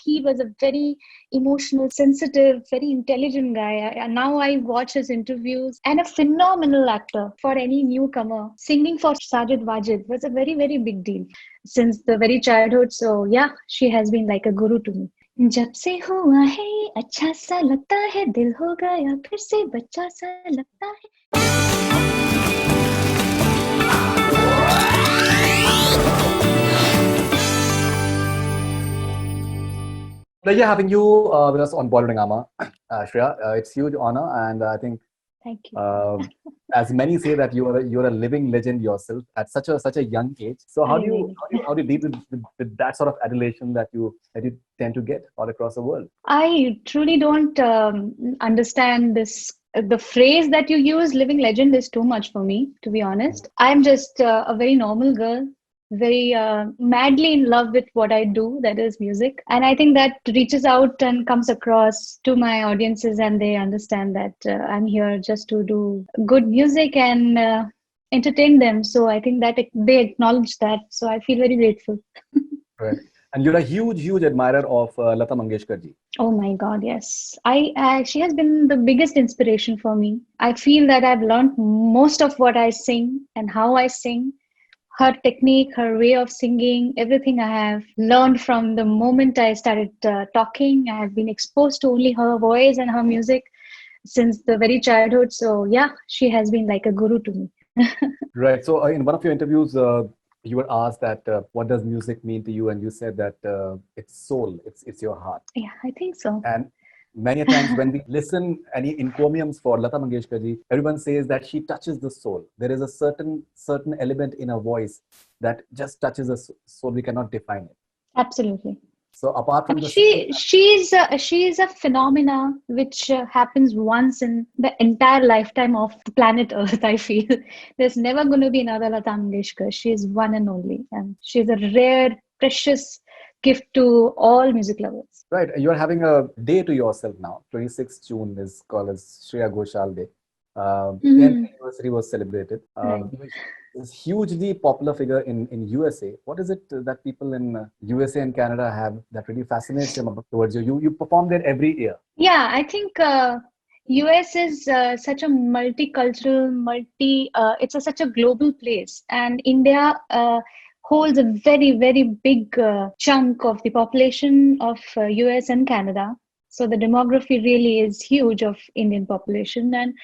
he was a very emotional, sensitive, very intelligent guy. And now I watch his interviews, and a phenomenal actor for any newcomer. Singing for Sajid Wajid was a very, very big deal since the very childhood. So yeah, she has been like a guru to me. जब से हुआ है अच्छा सा लगता है दिल हो गया फिर से बच्चा सा लगता है. Pleasure having you with us on Bollywood Hungama, Shreya. It's huge honor, and I think, Thank you. as many say that you're a living legend yourself at such a young age. So how do you deal with that sort of adulation that you tend to get all across the world? I truly don't understand this. The phrase that you use, living legend, is too much for me, to be honest. I'm just a very normal girl, very madly in love with what I do, that is music. And I think that reaches out and comes across to my audiences, and they understand that I'm here just to do good music and entertain them. So I think that they acknowledge that. So I feel very grateful. Right. And you're a huge admirer of Lata Mangeshkar ji. Oh my God, yes. She has been the biggest inspiration for me. I feel that I've learned most of what I sing and how I sing. Her technique, her way of singing, everything I have learned from the moment I started talking. I have been exposed to only her voice and her music since the very childhood. So yeah, she has been like a guru to me. Right. So in one of your interviews, you were asked that what does music mean to you, and you said that it's soul, it's your heart. Yeah, I think so. And many times when we listen any encomiums for Lata Mangeshkar ji, everyone says that she touches the soul. There is a certain element in her voice that just touches the soul. We cannot define it. Absolutely. So apart from she's a phenomena which happens once in the entire lifetime of the planet Earth. I feel there's never going to be another Lata Mangeshkar. She's one and only, and she's a rare, precious gift to all music lovers. Right, you're having a day to yourself now. 26th June is called as Shreya Ghoshal Day. 10th anniversary was celebrated. Right. Is hugely popular figure in USA. What is it that people in USA and Canada have that really fascinates them towards you? You perform there every year. Yeah, I think US is such a multicultural, it's such a global place, and India holds a very, very big chunk of the population of US and Canada. So the demography really is huge of Indian population, and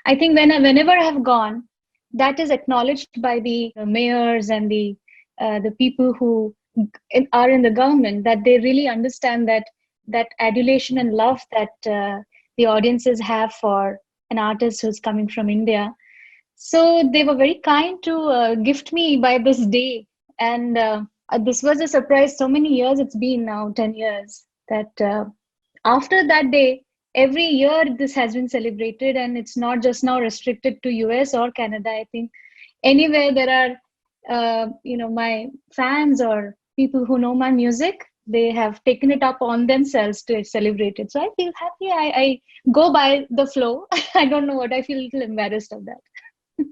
I think whenever I have gone, that is acknowledged by the mayors and the people who are in the government, that they really understand that adulation and love that the audiences have for an artist who's coming from India. So they were very kind to gift me by this day. And this was a surprise. So many years it's been now, 10 years, that after that day, every year this has been celebrated, and it's not just now restricted to US or Canada. I think anywhere there are, my fans or people who know my music, they have taken it up on themselves to celebrate it. So I feel happy. I go by the flow. I don't know what. I feel a little embarrassed of that.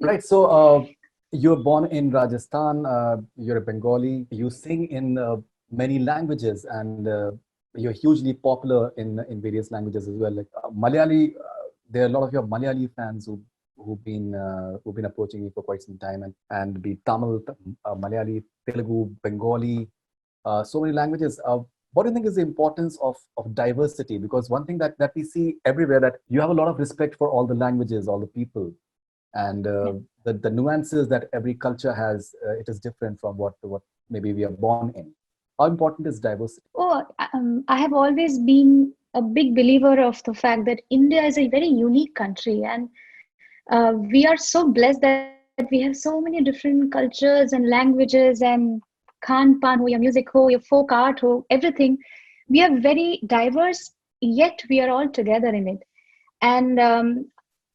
Right. So you're born in Rajasthan. You're a Bengali. You sing in many languages, and you're hugely popular in various languages as well. Like Malayali, there are a lot of your Malayali fans who've been approaching you for quite some time, and be Tamil, Malayali, Telugu, Bengali, so many languages. What do you think is the importance of diversity? Because one thing that we see everywhere, that you have a lot of respect for all the languages, all the people, and the nuances that every culture has. It is different from what maybe we are born in. How important is diversity? Oh, I have always been a big believer of the fact that India is a very unique country, and we are so blessed that we have so many different cultures and languages and khan pan ho, your music ho, your folk art ho, everything. We are very diverse, yet we are all together in it. And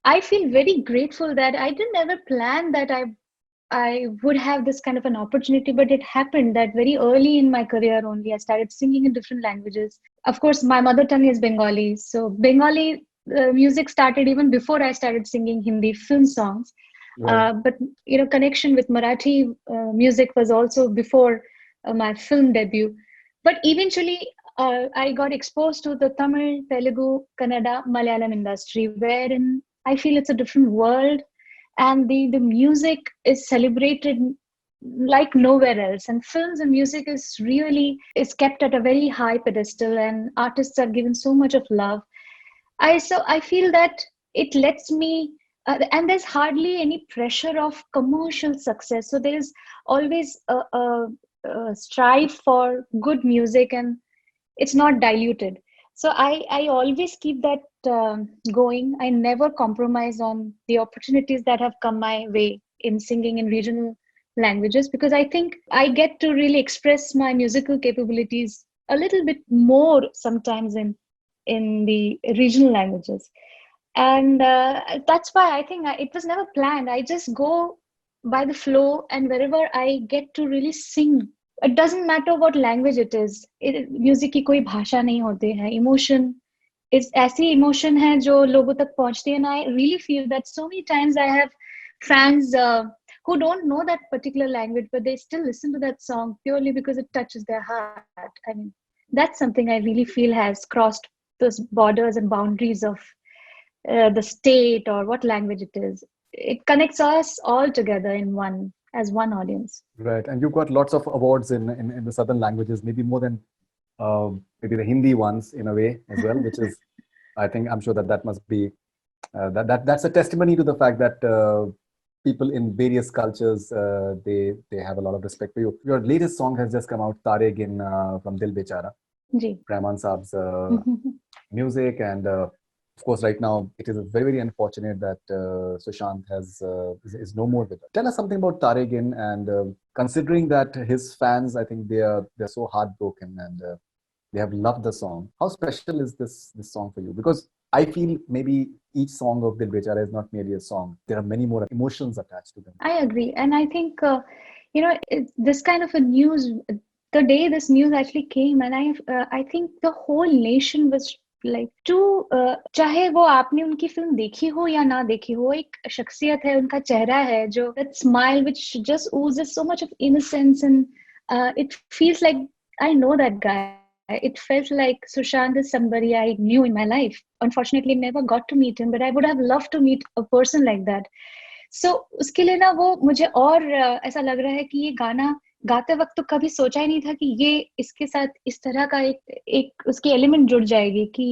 I feel very grateful that I didn't ever plan that I would have this kind of an opportunity, but it happened that very early in my career only, I started singing in different languages. Of course, my mother tongue is Bengali. So Bengali music started even before I started singing Hindi film songs. Right. But, connection with Marathi music was also before my film debut. But eventually, I got exposed to the Tamil, Telugu, Kannada, Malayalam industry, wherein I feel it's a different world, and the music is celebrated like nowhere else. And films and music is kept at a very high pedestal, and artists are given so much of love. I feel that it lets me, and there's hardly any pressure of commercial success. So there is always a strive for good music, and it's not diluted. So I always keep that going. I never compromise on the opportunities that have come my way in singing in regional languages, because I think I get to really express my musical capabilities a little bit more sometimes in the regional languages. And that's why I think it was never planned. I just go by the flow, and wherever I get to really sing, it doesn't matter what language it is. Music की कोई भाषा नहीं होती है. Emotion is ऐसी emotion है जो लोगों तक पहुंचती है. And I really feel that so many times I have fans who don't know that particular language, but they still listen to that song purely because it touches their heart. I mean, that's something I really feel has crossed those borders and boundaries of the state or what language it is. It connects us all together in one, as one audience. Right, and you've got lots of awards in the southern languages, maybe more than maybe the Hindi ones in a way as well, which is, I'm sure that must be that's a testimony to the fact that people in various cultures they have a lot of respect for you. Your latest song has just come out, Taare Ginn, from Dil Bechara. Ji. Rahman Saab's music, and of course, right now it is very, very unfortunate that Sushant is no more with us. Tell us something about Taare Ginn, and considering that his fans, I think they're so heartbroken, and they have loved the song. How special is this song for you? Because I feel maybe each song of Dil Bechara is not merely a song. There are many more emotions attached to them. I agree, and I think this kind of a news. The day this news actually came, and I think the whole nation was like to चाहे वो आपने उनकी film देखी हो या ना देखी हो, एक शख्सियत है, उनका चेहरा है जो that smile which just oozes so much of innocence, and it feels like I know that guy. It felt like Sushant is somebody I knew in my life. Unfortunately, never got to meet him, but I would have loved to meet a person like that. So उसके लिए ना वो मुझे और ऐसा लग रहा है कि ये गाना गाते वक्त तो कभी सोचा ही नहीं था कि ये इसके साथ इस तरह का एक उसकी एलिमेंट जुड़ जाएगी कि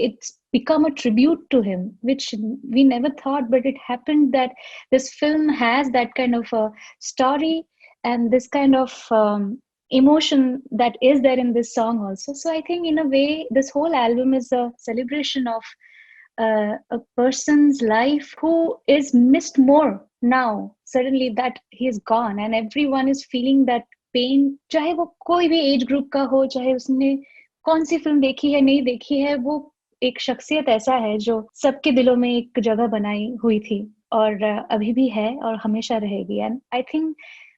it's become a tribute to him, which we never thought, but it happened that this film has that kind of a story and this kind of emotion that is there in this song also. So I think in a way this whole album is a celebration of a person's life who is missed more now suddenly that he is gone, and everyone is feeling that pain, चाहे वो कोई भी age group का हो, चाहे उसने कौन सी film देखी है नहीं देखी है, वो एक शख्सियत ऐसा है जो सबके दिलों में एक जगह बनाई हुई थी और अभी भी है और हमेशा रहेगी. And I think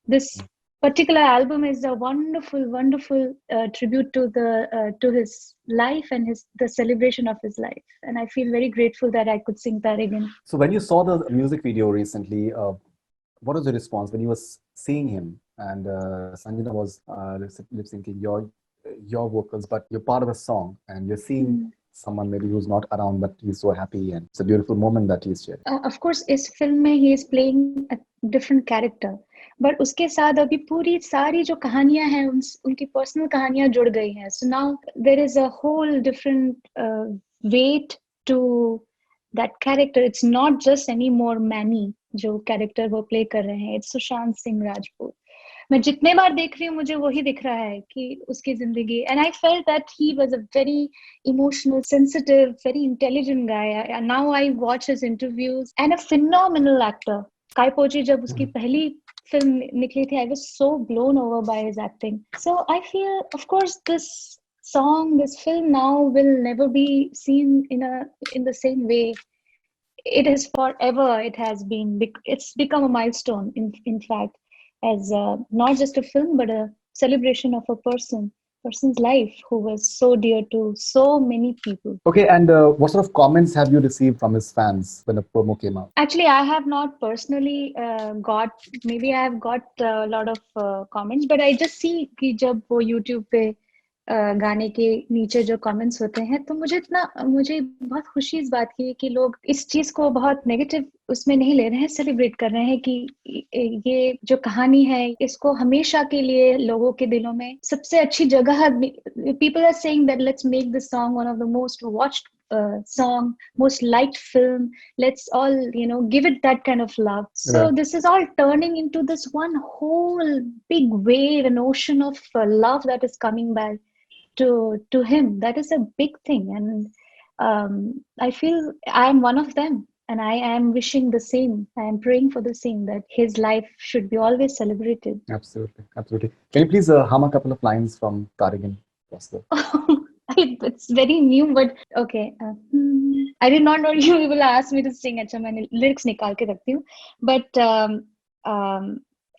this particular album is a wonderful tribute to his life and the celebration of his life, and I feel very grateful that I could sing Taare Ginn. So when you saw the music video recently, what was the response when you were seeing him and Sanjana was lip syncing your vocals, but you're part of a song and you're seeing someone maybe who's not around, but he's so happy, and it's a beautiful moment that he's sharing. Of course, इस film में he is playing a different character, but उसके साथ अभी पूरी सारी जो कहानियां हैं उनकी personal कहानियां जुड़ गई हैं. So now there is a whole different weight to that character. It's not just anymore Manny जो character वो play कर रहे हैं. It's Sushant Singh Rajput. मैं जितने बार देख रही हूँ मुझे वही दिख रहा है कि उसकी जिंदगी. And I felt that he was a very emotional, sensitive, very intelligent guy. And now I watch his interviews, and a phenomenal actor. Kai Pochi जब उसकी पहली film निकली थी, I was so blown over by his acting. So I feel, of course, this song, this film now will never be seen in the same way. It is forever. It has been. It's become a milestone. In fact, as not just a film, but a celebration of a person's life who was so dear to so many people. Okay, and what sort of comments have you received from his fans when the promo came out? Actually, I have not personally maybe I have got a lot of comments, but I just see कि जब वो YouTube पे गाने के नीचे जो comments होते हैं, तो मुझे बहुत खुशी इस बात की है कि लोग इस चीज को बहुत नेगेटिव उसमें नहीं ले रहे हैं, सेलिब्रेट कर रहे हैं कि ये जो कहानी है इसको हमेशा के लिए लोगों के दिलों में सबसे अच्छी जगह, people are saying that let's make this song one of the most watched song, most liked film. Let's all, give it that kind of love. So Right. this is all turning into this one whole big wave, an ocean of love that is coming back to him. That is a big thing, and I feel I am one of them, and I am wishing the same. I am praying for the same, that his life should be always celebrated. Absolutely, absolutely. Can you please hum a couple of lines from Taare Ginn? It's very new, but okay. I did not know you will ask me to sing. अच्छा, मैंने lyrics निकाल के रखती हूँ. But um,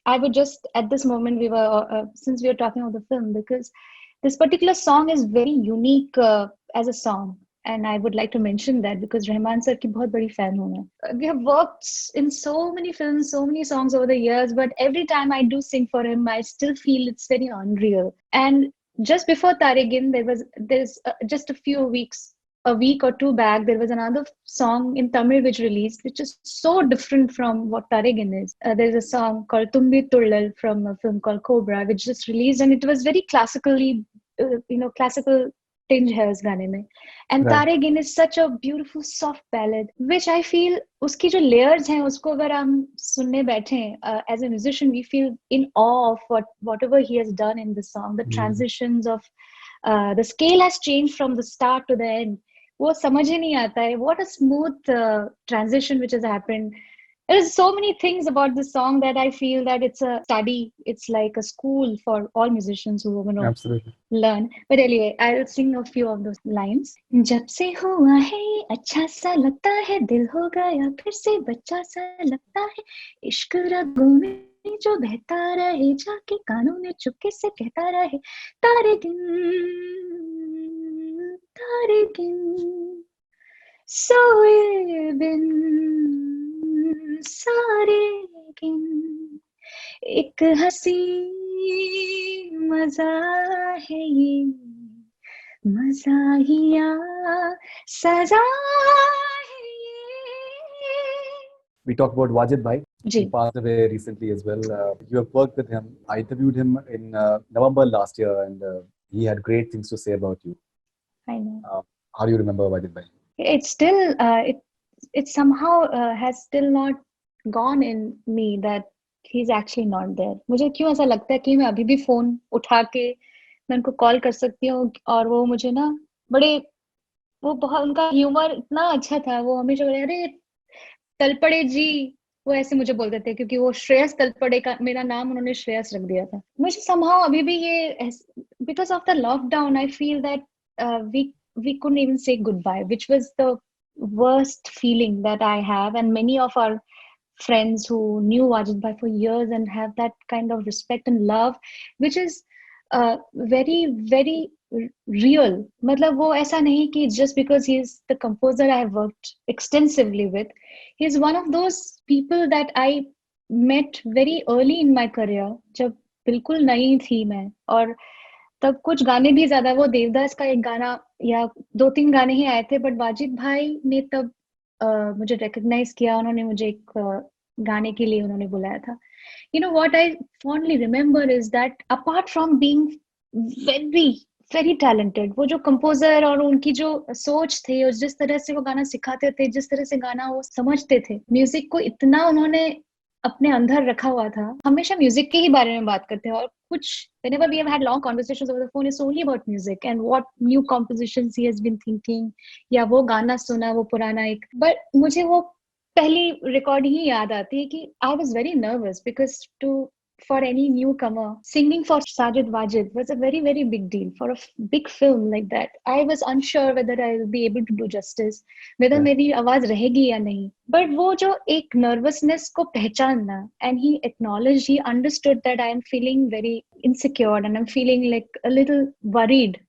I would just, at this moment, since we were talking about the film, because this particular song is very unique as a song. And I would like to mention that because Rahman sir की बहुत बड़ी fan हूँ मैं. We have worked in so many films, so many songs over the years, but every time I do sing for him, I still feel it's very unreal. And just before Taare Ginn, there's just a week or two back, there was another song in Tamil which released, which is so different from what Taare Ginn is. There's a song called Tumbi Tullal from a film called Cobra, which just released, and it was very classically, classical tinge है उस गाने में. And Right. Taare Ginn is such a beautiful soft ballad, which I feel उसकी जो layers हैं उसको अगर हम सुनने बैठे, as a musician we feel in awe of whatever he has done in the song. The transitions of the scale has changed from the start to the end. वो समझ ही नहीं आता है. What a smooth transition which has happened. There's so many things about this song that I feel that it's a study. It's like a school for all musicians who want to Absolutely. learn. But anyway, I'll sing a few of those lines. जब से हुआ है अच्छा सा लगता है, दिल हो गया फिर से बच्चा सा लगता है, इश्क रगों में जो बहता रहे, जाके कानों में चुपके से कहता रहे, तारे गिन सोए बिन सारे गिन, एक हंसी मजा है ये, मजाहिया सजा है ये. We talked about Wajid Bhai. Ji. He passed away recently as well. You have worked with him. I interviewed him in November last year, and he had great things to say about you. I know. How do you remember Wajid Bhai? It's still it somehow has still not gone in me that he's actually not there. मुझे क्यों ऐसा लगता है कि मैं अभी भी phone उठा के मैं उनको कॉल कर सकती हूँ, और वो मुझे ना वो बहुत, उनका ह्यूमर इतना अच्छा था. वो हमेशा बोले, अरे तलपड़े जी, वो ऐसे मुझे बोलते थे क्योंकि वो श्रेयस तलपड़े का मेरा नाम उन्होंने श्रेयस रख दिया था. मुझे somehow अभी भी ये, because of the lockdown, I feel that we couldn't even say goodbye, which was the worst feeling that I have, and many of our friends who knew Wajid Bhai for years and have that kind of respect and love, which is very very real. मतलब वो ऐसा नहीं कि just because he is the composer I have worked extensively with, he is one of those people that I met very early in my career, जब बिल्कुल नई थी मैं, और तब कुछ गाने भी ज्यादा, वो देवदास का एक गाना या 2-3 गाने ही आए थे, बट वाजिद भाई ने तब मुझे रिकॉग्नाइज किया. उन्होंने मुझे एक गाने के लिए उन्होंने बुलाया था. what I fondly remember is that apart from being very very talented, वो जो कंपोजर और उनकी जो सोच थी और जिस तरह से वो गाना सिखाते थे, जिस तरह से गाना वो समझते थे, म्यूजिक को इतना उन्होंने अपने अंदर रखा हुआ था. हमेशा म्यूजिक के ही बारे में बात करते हैं, और कुछ whenever we have had long conversations over the phone, it's only about music and what new compositions he has been thinking, या वो गाना सुना वो पुराना एक. but मुझे वो पहली रिकॉर्ड ही याद आती है कि I was very nervous because for any newcomer, singing for Sajid Wajid was a very very big deal. For a big film like that, I was unsure whether I will be able to do justice, whether मेरी आवाज रहेगी या नहीं. But वो जो एक nervousness को पहचानना, and he acknowledged, he understood that I am feeling very insecure and I'm feeling like a little worried.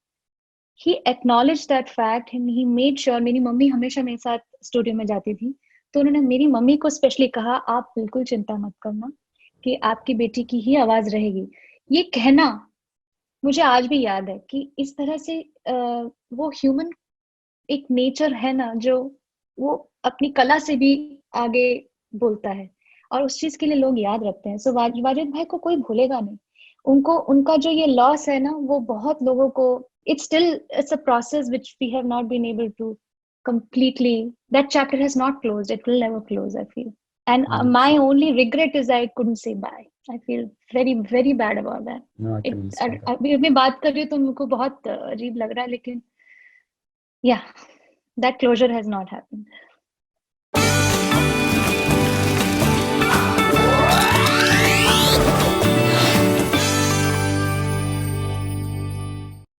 He acknowledged that fact and he made sure. मेरी मम्मी हमेशा मेरे साथ स्टूडियो में जाती थी, तो उन्होंने मेरी मम्मी को स्पेशली कहा, आप बिल्कुल चिंता मत करना कि आपकी बेटी की ही आवाज रहेगी. ये कहना मुझे आज भी याद है कि इस तरह से वो ह्यूमन एक नेचर है ना, जो वो अपनी कला से भी आगे बोलता है, और उस चीज के लिए लोग याद रखते हैं। सो वाजिद भाई को कोई भूलेगा नहीं। उनको, उनका जो ये लॉस है ना, वो बहुत लोगों को, it's a process which we have not been able to completely, that chapter has not closed, it will never close, I feel. And my 100%. only regret is I couldn't say bye. I feel very bad about that. No, I can understand that. अभी मैं बात कर रही हूँ तो मुझको बहुत अजीब लग रहा है, लेकिन yeah, that closure has not happened.